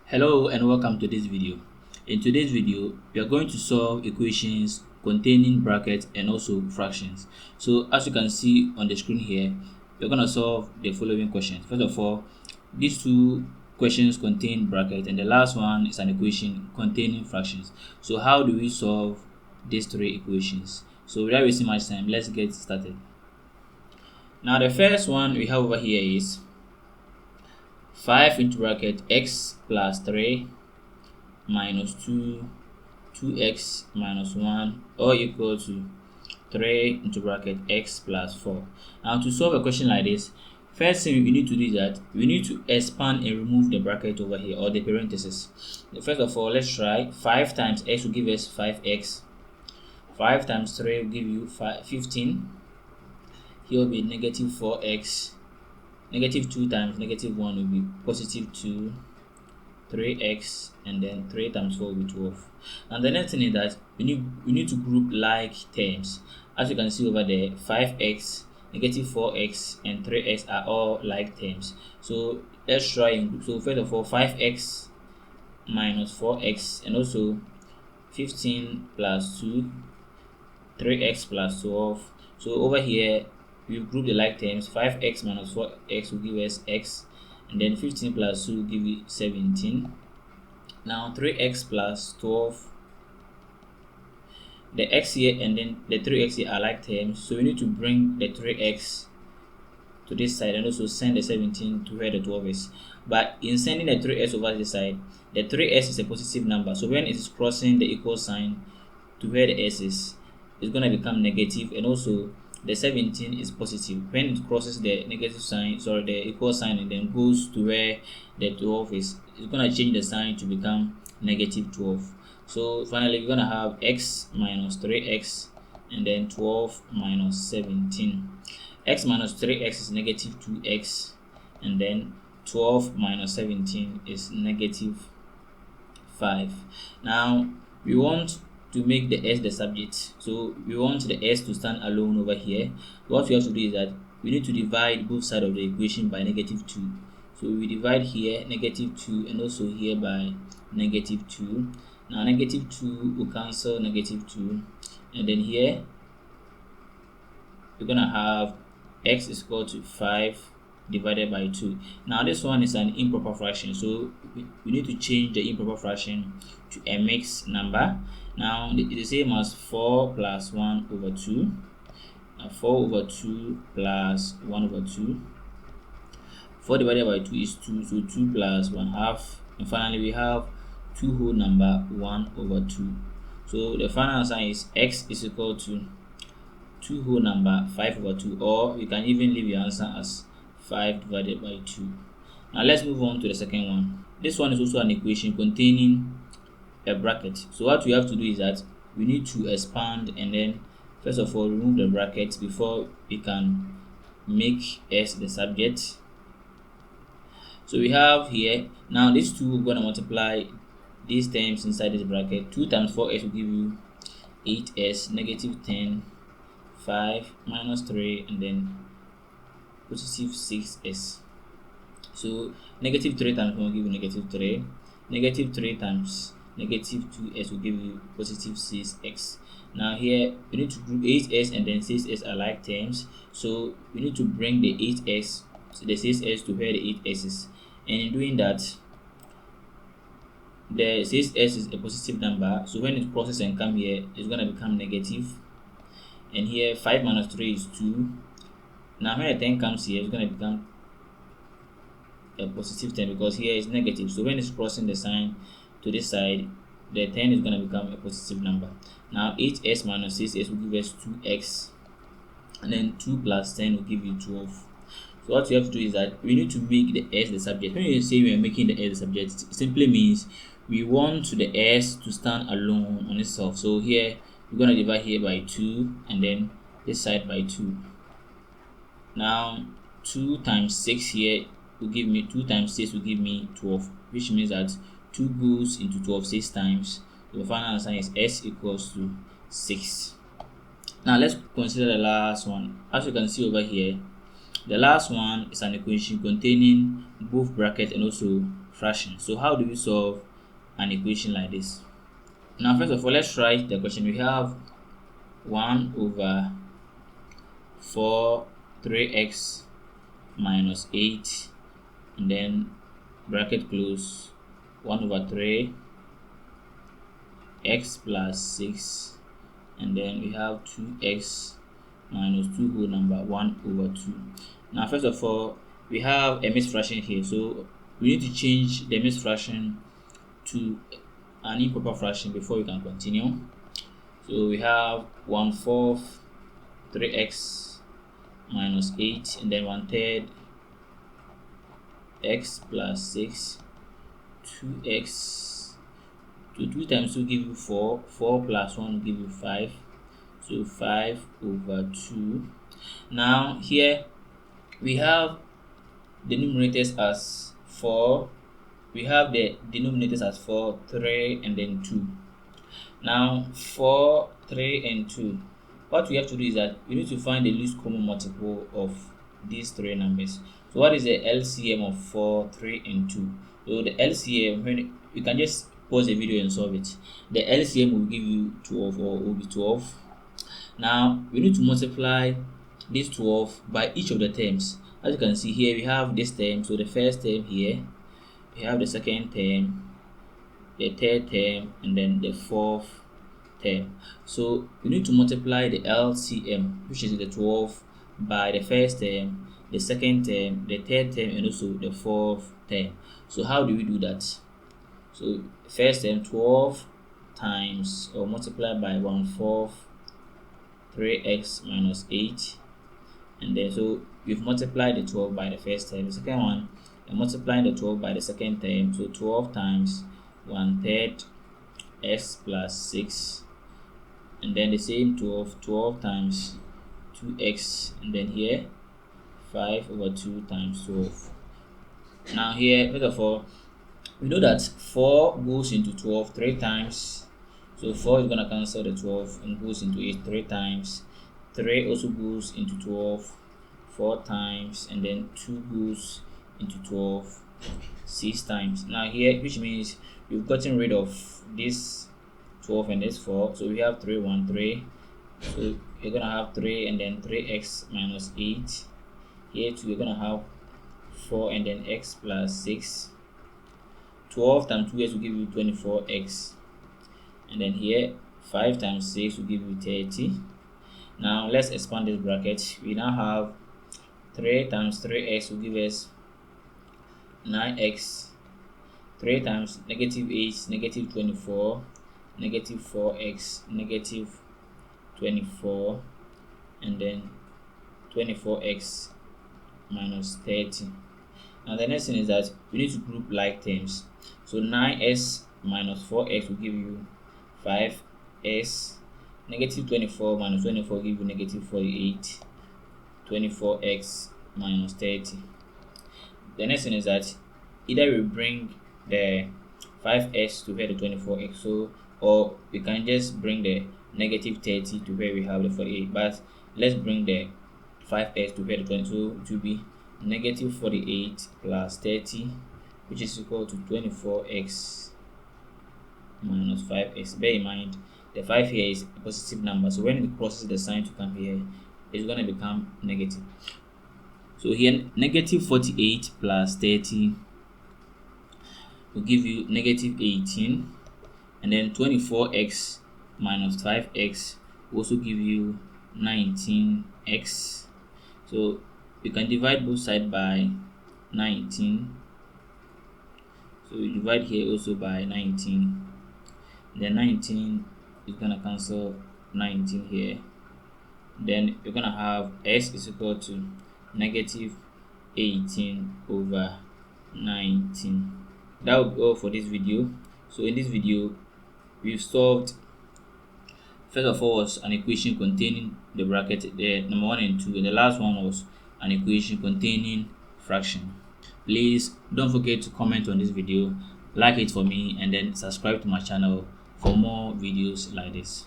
Hello and welcome to this video. In today's video, we are going to solve equations containing brackets and also fractions. So as you can see on the screen here, we're going to solve the following questions. First of all, these two questions contain brackets and the last one is an equation containing fractions. So how do we solve these three equations? So without wasting much time, let's get started. Now the first one we have over here is 5 into bracket x plus 3 minus 2x minus 1 or equal to 3 into bracket x plus 4. Now to solve a question like this, first thing we need to do is that we need to expand and remove the bracket over here or the parentheses. First of all, let's try 5 times x will give us 5x. 5 times 3 will give you 15. Here will be negative 4x. Negative 2 times negative 1 will be positive 2, 3x, and then 3 times 4 will be 12. And the next thing is that we need to group like terms. As you can see over there, 5x, negative 4x, and 3x are all like terms. So let's try and group. So first of all, 5x minus 4x, and also 15 plus 2, 3x plus 12. So over here, we group the like terms. 5x minus 4x will give us x, and then 15 plus 2 will give you 17. Now 3x plus 12, the x here and then the 3x here are like terms, so we need to bring the 3x to this side and also send the 17 to where the 12 is. But in sending the 3s over this side, the 3s is a positive number, so when it is crossing the equal sign to where the s is, it's going to become negative, and also the 17 is positive. When it crosses the negative sign, the equal sign, and then goes to where the 12 is, it's going to change the sign to become negative 12. So finally, we're going to have x minus 3x and then 12 minus 17. X minus 3x is negative 2x, and then 12 minus 17 is negative 5. Now we want to make the s the subject, so we want the s to stand alone over here. What we have to do is that we need to divide both sides of the equation by negative 2. So we divide here negative 2 and also here by negative 2. Now negative 2 will cancel negative 2, and then here we're gonna have x is equal to 5 divided by 2. Now this one is an improper fraction, so we need to change the improper fraction to a mixed number. Now it is the same as 4 plus 1 over 2. Now 4 over 2 plus 1 over 2. 4 divided by 2 is 2, so 2 plus 1 half. And finally we have 2 whole number 1 over 2. So the final answer is x is equal to 2 whole number 5 over 2, or you can even leave your answer as 5 divided by 2. Now let's move on to the second one. This one is also an equation containing a bracket. So what we have to do is that we need to expand and then first of all remove the brackets before we can make s the subject. So we have here, now these two, we're going to multiply these terms inside this bracket. 2 times 4s will give you 8s, negative 10, 5 minus 3, and then positive 6s. So negative 3 times 1 will give you negative 3. Negative 3 times negative 2s will give you positive 6x. Now here we need to group 8s and then 6s are like terms, so we need to bring the 8s, so the 6s to where the 8s is, and in doing that, the 6s is a positive number, so when it crosses and come here, it's going to become negative. And here 5 minus 3 is 2. Now when the 10 comes here, it's going to become a positive 10 because here is negative, so when it's crossing the sign to this side, the 10 is going to become a positive number. Now 8s minus 6s will give us 2x, and then 2 plus 10 will give you 12. So what we have to do is that we need to make the s the subject. When you say we are making the s the subject, it simply means we want the s to stand alone on itself. So here we're going to divide here by 2 and then this side by 2. Now 2 times 6 here will give me 2 times 6 will give me 12, which means that 2 goes into 12 6 times. So the final answer is s equals to 6. Now let's consider the last one. As you can see over here, the last one is an equation containing both bracket and also fraction. So how do we solve an equation like this? Now first of all, let's write the question. We have 1 over 4 3x minus 8, and then bracket close, 1 over 3 x plus 6, and then we have 2x minus 2 whole number 1 over 2. Now first of all, we have a mixed fraction here, so we need to change the mixed fraction to an improper fraction before we can continue. So we have 1/4 3x minus 8, and then 1/3 x plus 6, 2x. So 2 times 2 give you 4, 4 plus 1 will give you 5, so 5 over 2. Now here we have the numerators as 4, we have the denominators as 4 3 and then 2. Now 4 3 and 2, what we have to do is that we need to find the least common multiple of these three numbers. So what is the LCM of 4 3 and 2? So the LCM, when you can just pause the video and solve it, the LCM will give you 12, or will be 12. Now we need to multiply this 12 by each of the terms. As you can see here, we have this term, so the first term here, we have the second term, the third term, and then the fourth term. So we need to multiply the LCM, which is the 12, by the first term, the second term, the third term, and also the fourth term. So how do we do that? So first term, 12 times, or multiply by 1/4 3x minus 8, and then so we've multiplied the 12 by the first term. The second one, and multiplying the 12 by the second term, so 12 times 1/3 x plus 6, and then the same 12 times 2x, and then here 5 over 2 times 12. Now here, first of all, we know that 4 goes into 12 3 times, so 4 is going to cancel the 12 and goes into it 3 times. 3 also goes into 12 4 times, and then 2 goes into 12 6 times. Now here, which means we've gotten rid of this 12 and this 4, so we have 3 1 3, so you're gonna have 3 and then 3x minus 8. Here too, you're gonna have 4 and then x plus 6. 12 times 2x will give you 24x, and then here 5 times 6 will give you 30. Now let's expand this bracket. We now have 3 times 3x will give us 9x, 3 times negative 8 negative 24, negative 4x negative 24, and then 24x minus 30. Now the next thing is that we need to group like terms. So 9s minus 4x will give you 5s, negative 24 minus 24 give you negative 48, 24x minus 30. The next thing is that either we bring the 5s to where the 24x, so, or we can just bring the negative 30 to where we have the 48, but let's bring the 5s to where the 20, so it will be negative 48 plus 30, which is equal to 24x minus 5x. Bear in mind, the 5 here is a positive number, so when it crosses the sign to come here, it's going to become negative. So here, negative 48 plus 30 will give you negative 18, and then 24x minus 5x will also give you 19x. So you can divide both sides by 19. So you divide here also by 19. Then 19 is gonna cancel 19 here. Then you're gonna have x is equal to negative 18 over 19. That will be all for this video. So in this video, we've solved, first of all, was an equation containing the bracket, the number 1 and 2, and the last one was an equation containing fraction. Please don't forget to comment on this video, like it for me, and then subscribe to my channel for more videos like this.